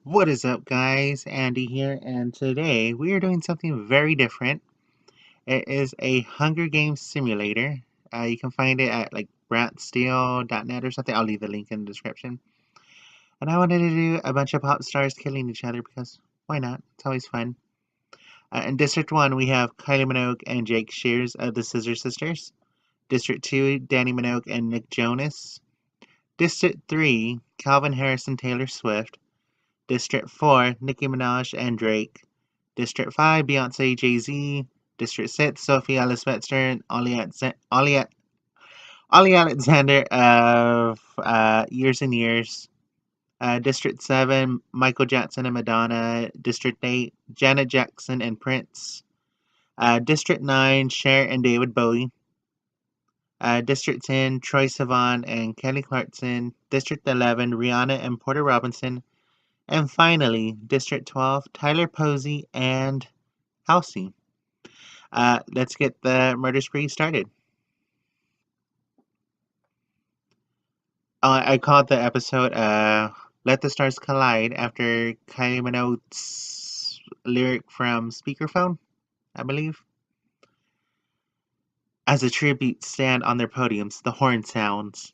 What is up, guys? Andy here, and today we are doing something very different. It is a Hunger Games simulator. You can find it at like bratsteel.net or something. I'll leave the link in the description. And I wanted to do a bunch of pop stars killing each other because why not? It's always fun. In District 1, we have Kylie Minogue and Jake Shears of the Scissor Sisters. District 2, Danny Minogue and Nick Jonas. District 3, Calvin Harris and Taylor Swift. District 4, Nicki Minaj and Drake. District 5, Beyonce, Jay-Z. District 6, Sophie Ellis Bextor and Ollie Alexander of Years and Years. District 7, Michael Jackson and Madonna. District 8, Janet Jackson and Prince. District 9, Cher and David Bowie. District 10, Troye Sivan and Kelly Clarkson. District 11, Rihanna and Porter Robinson. And finally, District 12, Tyler Posey and Halsey. Let's get the murder spree started. I called the episode Let the Stars Collide after Kylie Minogue's lyric from Speakerphone, I believe. As a tribute stand on their podiums, the horn sounds.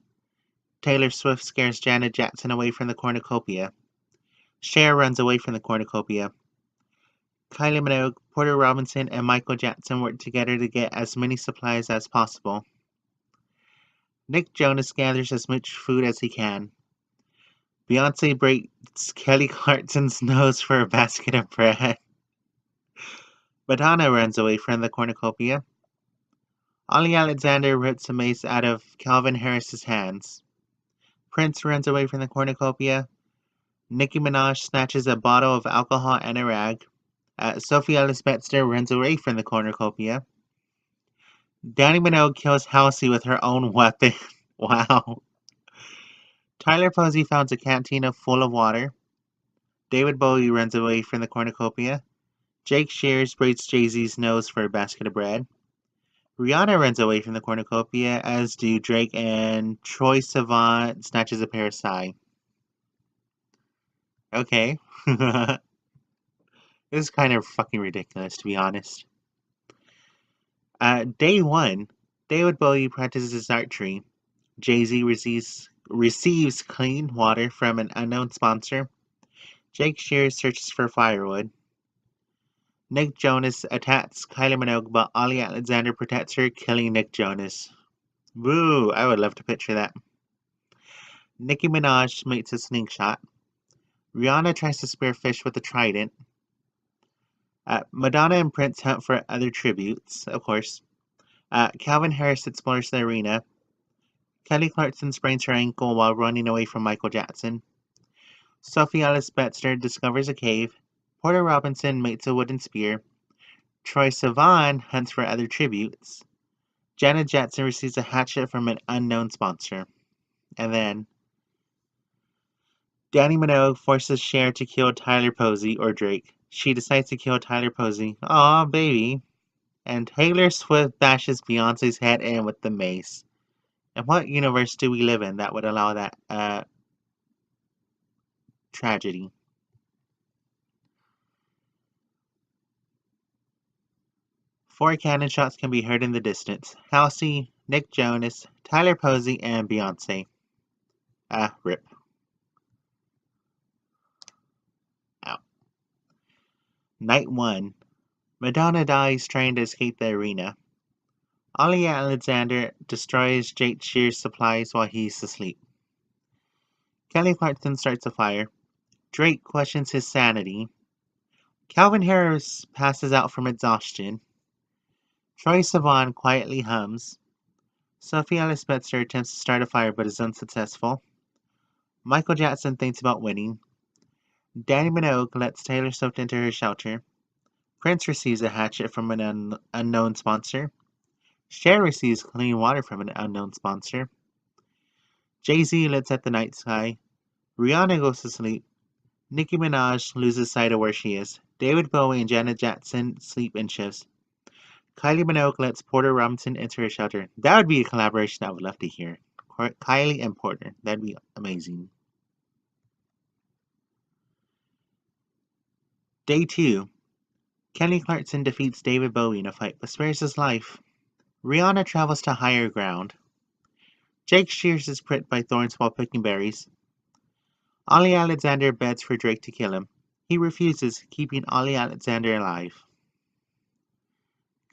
Taylor Swift scares Janet Jackson away from the cornucopia. Cher runs away from the cornucopia. Kylie Minogue, Porter Robinson, and Michael Jackson work together to get as many supplies as possible. Nick Jonas gathers as much food as he can. Beyonce breaks Kelly Clarkson's nose for a basket of bread. Madonna runs away from the cornucopia. Ollie Alexander rips a mace out of Calvin Harris's hands. Prince runs away from the cornucopia. Nicki Minaj snatches a bottle of alcohol and a rag. Sophie Ellis Bextor runs away from the cornucopia. Danny Minogue kills Halsey with her own weapon. Wow. Tyler Posey finds a cantina full of water. David Bowie runs away from the cornucopia. Jake Shears breaks Jay-Z's nose for a basket of bread. Rihanna runs away from the cornucopia, as do Drake, and Troye Sivan snatches a pair of Psy. Okay. This is kind of fucking ridiculous, to be honest. Day 1, David Bowie practices archery. Jay-Z receives clean water from an unknown sponsor. Jake Shears searches for firewood. Nick Jonas attacks Kylie Minogue, but Ollie Alexander protects her, killing Nick Jonas. Woo! I would love to picture that. Nicki Minaj makes a slingshot. Rihanna tries to spear fish with a trident. Madonna and Prince hunt for other tributes, of course. Calvin Harris explores the arena. Kelly Clarkson sprains her ankle while running away from Michael Jackson. Sophie Ellis Bextor discovers a cave. Porter Robinson makes a wooden spear. Troye Sivan hunts for other tributes. Janet Jackson receives a hatchet from an unknown sponsor. And then Danny Minogue forces Cher to kill Tyler Posey or Drake. She decides to kill Tyler Posey. Aw, baby. And Taylor Swift bashes Beyonce's head in with the mace. And what universe do we live in that would allow that tragedy? Four cannon shots can be heard in the distance. Halsey, Nick Jonas, Tyler Posey, and Beyonce. Rip. Out. Night 1. Madonna dies trying to escape the arena. Ollie Alexander destroys Jake Shears' supplies while he's asleep. Kelly Clarkson starts a fire. Drake questions his sanity. Calvin Harris passes out from exhaustion. Troye Sivan quietly hums. Sophie Ellis Bextor attempts to start a fire but is unsuccessful. Michael Jackson thinks about winning. Danny Minogue lets Taylor Swift into her shelter. Prince receives a hatchet from an unknown sponsor. Cher receives clean water from an unknown sponsor. Jay-Z looks at the night sky. Rihanna goes to sleep. Nicki Minaj loses sight of where she is. David Bowie and Janet Jackson sleep in shifts. Kylie Minogue lets Porter Robinson enter her shelter. That would be a collaboration I would love to hear. Kylie and Porter. That'd be amazing. Day 2. Kelly Clarkson defeats David Bowie in a fight but spares his life. Rihanna travels to higher ground. Jake Shears is pricked by thorns while picking berries. Ollie Alexander bets for Drake to kill him. He refuses, keeping Ollie Alexander alive.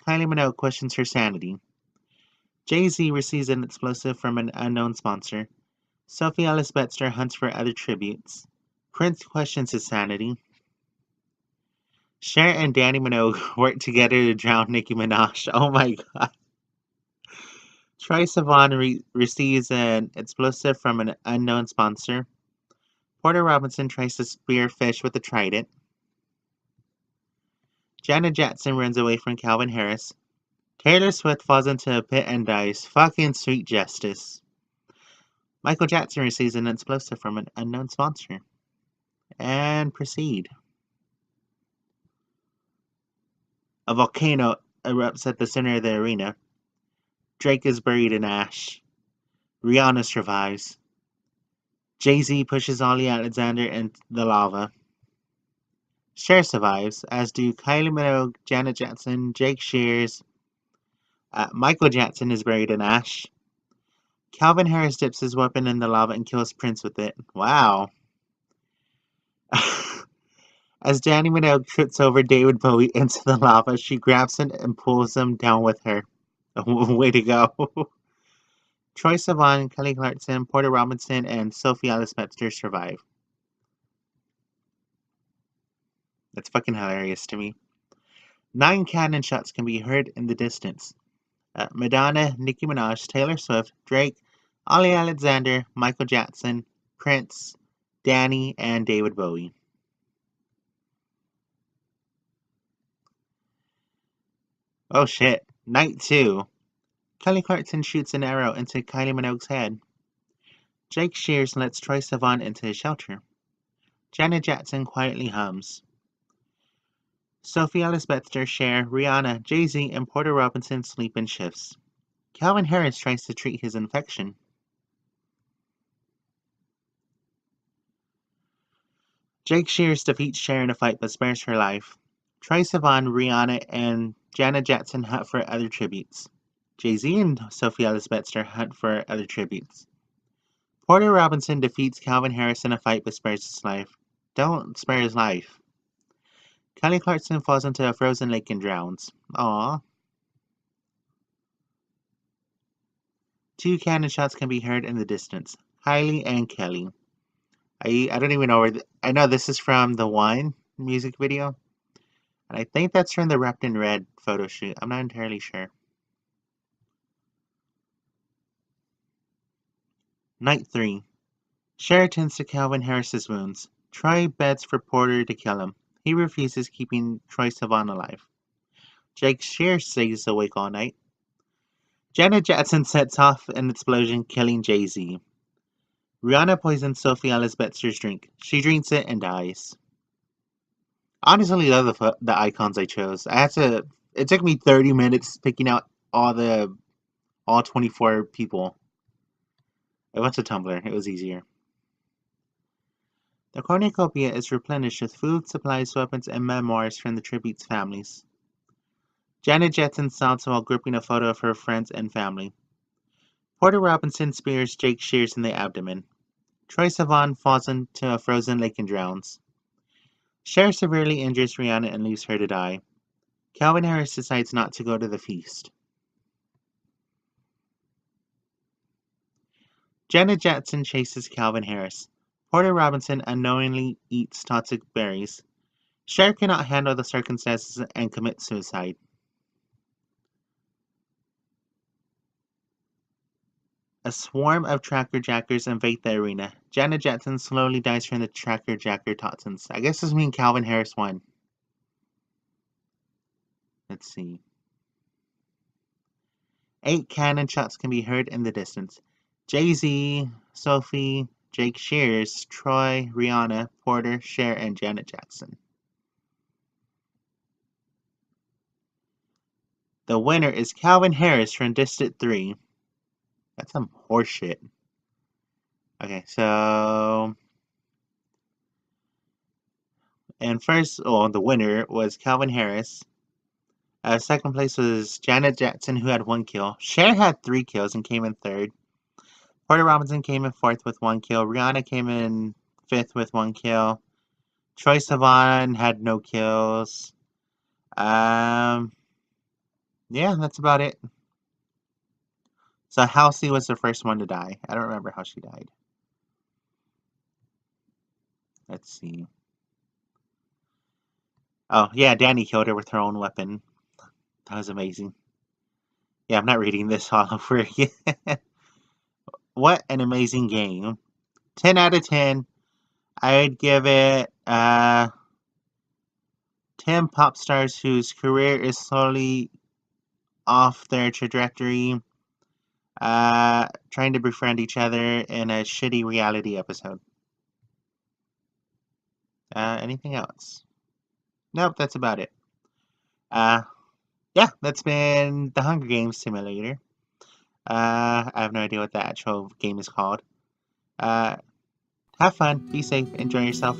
Kylie Minogue questions her sanity. Jay-Z receives an explosive from an unknown sponsor. Sophie Ellis Bextor hunts for other tributes. Prince questions his sanity. Cher and Danny Minogue work together to drown Nicki Minaj. Oh my god. Troye Sivan receives an explosive from an unknown sponsor. Porter Robinson tries to spear fish with a trident. Janet Jackson runs away from Calvin Harris. Taylor Swift falls into a pit and dies. Fucking sweet justice. Michael Jackson receives an explosive from an unknown sponsor. And proceed. A volcano erupts at the center of the arena. Drake is buried in ash. Rihanna survives. Jay-Z pushes Ollie Alexander into the lava. Cher survives, as do Kylie Minogue, Janet Jackson, Jake Shears. Michael Jackson is buried in ash. Calvin Harris dips his weapon in the lava and kills Prince with it. Wow. As Danny Minogue trips over David Bowie into the lava, she grabs him and pulls him down with her. Way to go. Troye Sivan, Kelly Clarkson, Porter Robinson, and Sophie Ellis Bextor survive. That's fucking hilarious to me. 9 cannon shots can be heard in the distance. Madonna, Nicki Minaj, Taylor Swift, Drake, Ollie Alexander, Michael Jackson, Prince, Danny, and David Bowie. Oh shit. Night 2. Kelly Clarkson shoots an arrow into Kylie Minogue's head. Jake Shears lets Troye Sivan into his shelter. Janet Jackson quietly hums. Sophie Ellis Bextor, Cher, Rihanna, Jay-Z, and Porter Robinson sleep in shifts. Calvin Harris tries to treat his infection. Jake Shears defeats Cher in a fight but spares her life. Troye Sivan, Rihanna, and Janet Jackson hunt for other tributes. Jay-Z and Sophie Ellis Bextor hunt for other tributes. Porter Robinson defeats Calvin Harris in a fight but spares his life. Don't spare his life. Kelly Clarkson falls into a frozen lake and drowns. Aww. 2 cannon shots can be heard in the distance. Kylie and Kelly. I don't even know where... I know this is from the One music video. And I think that's from the Wrapped in Red photo shoot. I'm not entirely sure. Night 3. Cher tends to Calvin Harris's wounds. Troy bets for Porter to kill him. He refuses, keeping Troye Sivan alive. Jake Shears stays awake all night. Janet Jackson sets off an explosion, killing Jay-Z. Rihanna poisons Sophie Ellis Bextor's drink. She drinks it and dies. Honestly, those are the icons I chose. It took me 30 minutes picking out all 24 people. I went to Tumblr. It was easier. The cornucopia is replenished with food, supplies, weapons, and memoirs from the tribute's families. Janet Jackson sobs while gripping a photo of her friends and family. Porter Robinson spears Jake Shears in the abdomen. Troye Sivan falls into a frozen lake and drowns. Cher severely injures Rihanna and leaves her to die. Calvin Harris decides not to go to the feast. Janet Jackson chases Calvin Harris. Porter Robinson unknowingly eats toxic berries. Cher cannot handle the circumstances and commits suicide. A swarm of tracker jackers invade the arena. Janet Jackson slowly dies from the tracker jacker toxins. I guess this means Calvin Harris won. Let's see. 8 cannon shots can be heard in the distance. Jay-Z, Sophie, Jake Shears, Troy, Rihanna, Porter, Cher, and Janet Jackson. The winner is Calvin Harris from District 3. That's some horseshit. Okay, so... And the winner was Calvin Harris. Second place was Janet Jackson, who had 1 kill. Cher had 3 kills and came in third. Porter Robinson came in fourth with 1 kill. Rihanna came in fifth with 1 kill. Troye Sivan had no kills. Yeah, that's about it. So Halsey was the first one to die. I don't remember how she died. Let's see. Oh, yeah, Danny killed her with her own weapon. That was amazing. Yeah, I'm not reading this all over again. What an amazing game. 10 out of 10. I'd give it 10 pop stars whose career is slowly off their trajectory, trying to befriend each other in a shitty reality episode. Anything else? Nope, that's about it. Yeah, that's been the Hunger Games Simulator. I have no idea what the actual game is called. Have fun, be safe, enjoy yourself.